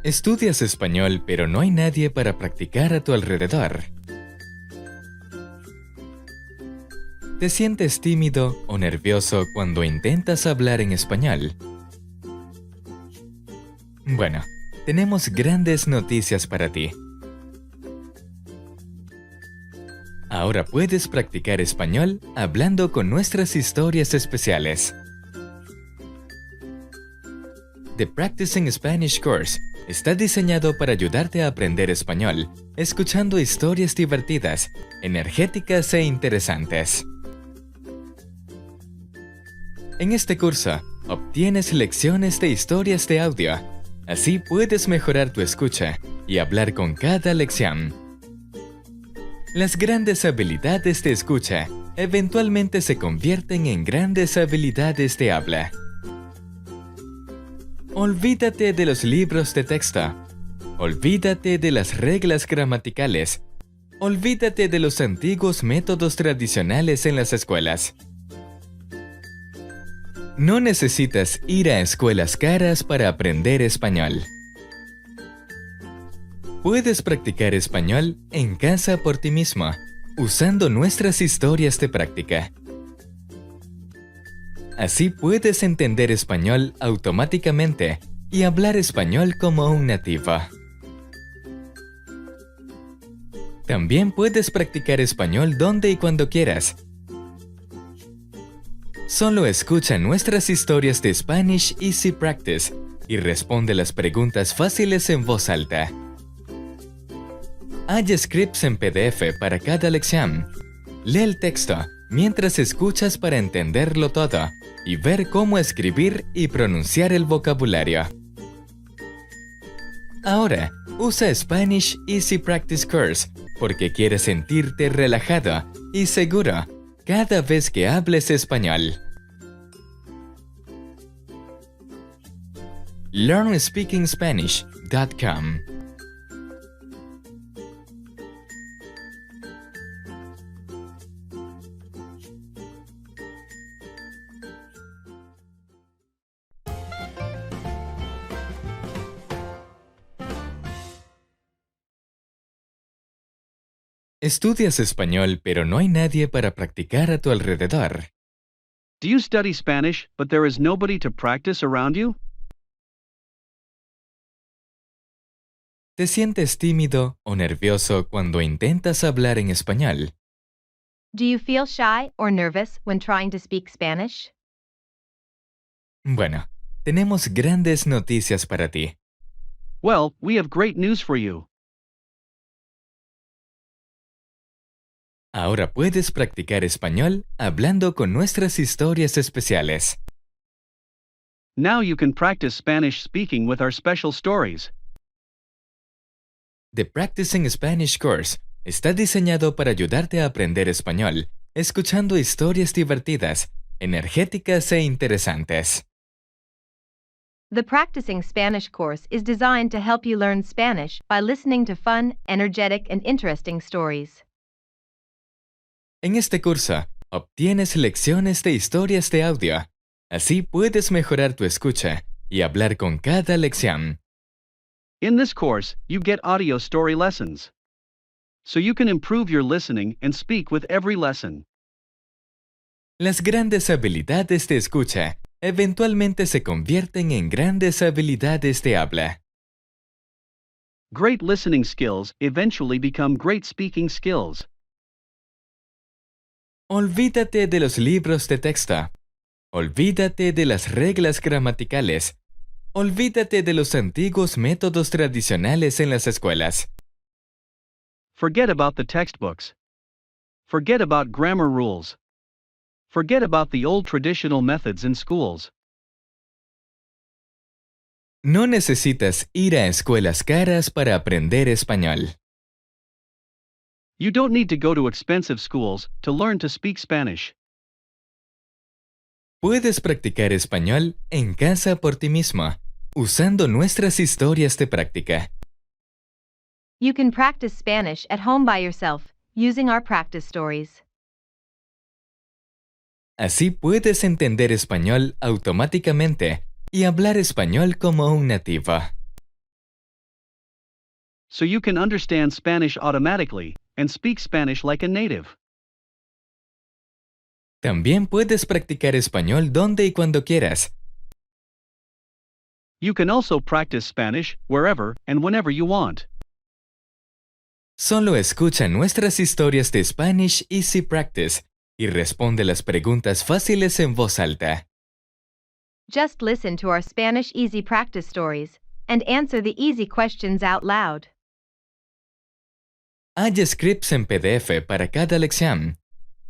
Estudias español, pero no hay nadie para practicar a tu alrededor. ¿Te sientes tímido o nervioso cuando intentas hablar en español? Bueno, tenemos grandes noticias para ti. Ahora puedes practicar español hablando con nuestras historias especiales. The Practicing Spanish Course está diseñado para ayudarte a aprender español, escuchando historias divertidas, energéticas e interesantes. En este curso, obtienes lecciones de historias de audio. Así puedes mejorar tu escucha y hablar con cada lección. Las grandes habilidades de escucha eventualmente se convierten en grandes habilidades de habla. Olvídate de los libros de texto. Olvídate de las reglas gramaticales. Olvídate de los antiguos métodos tradicionales en las escuelas. No necesitas ir a escuelas caras para aprender español. Puedes practicar español en casa por ti mismo, usando nuestras historias de práctica. Así puedes entender español automáticamente y hablar español como un nativo. También puedes practicar español donde y cuando quieras. Solo escucha nuestras historias de Spanish Easy Practice y responde las preguntas fáciles en voz alta. Hay scripts en PDF para cada lección. Lee el texto mientras escuchas para entenderlo todo y ver cómo escribir y pronunciar el vocabulario. Ahora, usa Spanish Easy Practice Course porque quieres sentirte relajado y seguro cada vez que hables español. LearnSpeakingSpanish.com. Estudias español, pero no hay nadie para practicar a tu alrededor. Do you study Spanish, but there is nobody to practice around you? ¿Te sientes tímido o nervioso cuando intentas hablar en español? Do you feel shy or nervous when trying to speak Spanish? Bueno, tenemos grandes noticias para ti. Well, we have great news for you. Ahora puedes practicar español hablando con nuestras historias especiales. Now you can practice Spanish speaking with our special stories. The Practicing Spanish Course está diseñado para ayudarte a aprender español, escuchando historias divertidas, energéticas e interesantes. The Practicing Spanish course is designed to help you learn Spanish by listening to fun, energetic, and interesting stories. En este curso, obtienes lecciones de historias de audio. Así puedes mejorar tu escucha y hablar con cada lección. In this course, you get audio story lessons. So you can improve your listening and speak with every lesson. Las grandes habilidades de escucha eventualmente se convierten en grandes habilidades de habla. Great listening skills eventually become great speaking skills. Olvídate de los libros de texto. Olvídate de las reglas gramaticales. Olvídate de los antiguos métodos tradicionales en las escuelas. Forget about the textbooks. Forget about grammar rules. Forget about the old traditional methods in schools. No necesitas ir a escuelas caras para aprender español. You don't need to go to expensive schools to learn to speak Spanish. Puedes practicar español en casa por ti mismo, usando nuestras historias de práctica. You can practice Spanish at home by yourself, using our practice stories. Así puedes entender español automáticamente y hablar español como un nativo. so you can understand Spanish automatically and speak Spanish like a native. También puedes practicar español donde y cuando quieras. You can also practice Spanish wherever and whenever you want. Solo escucha nuestras historias de Spanish Easy Practice y responde las preguntas fáciles en voz alta. Just listen to our Spanish easy practice stories and answer the easy questions out loud. Hay scripts en PDF para cada lección.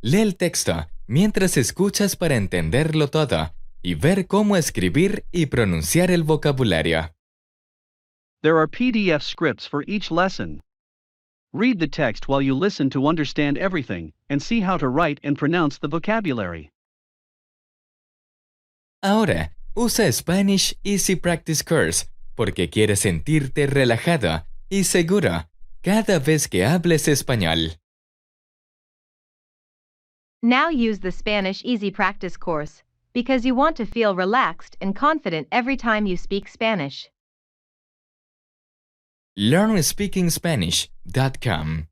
Lee el texto mientras escuchas para entenderlo todo y ver cómo escribir y pronunciar el vocabulario. There are PDF scripts for each lesson. Read the text while you listen to understand everything and see how to write and pronounce the vocabulary. Ahora, usa Spanish Easy Practice Course porque quieres sentirte relajado y seguro cada vez que hables español. Now use the Spanish Easy Practice course because you want to feel relaxed and confident every time you speak Spanish. LearnSpeakingSpanish.com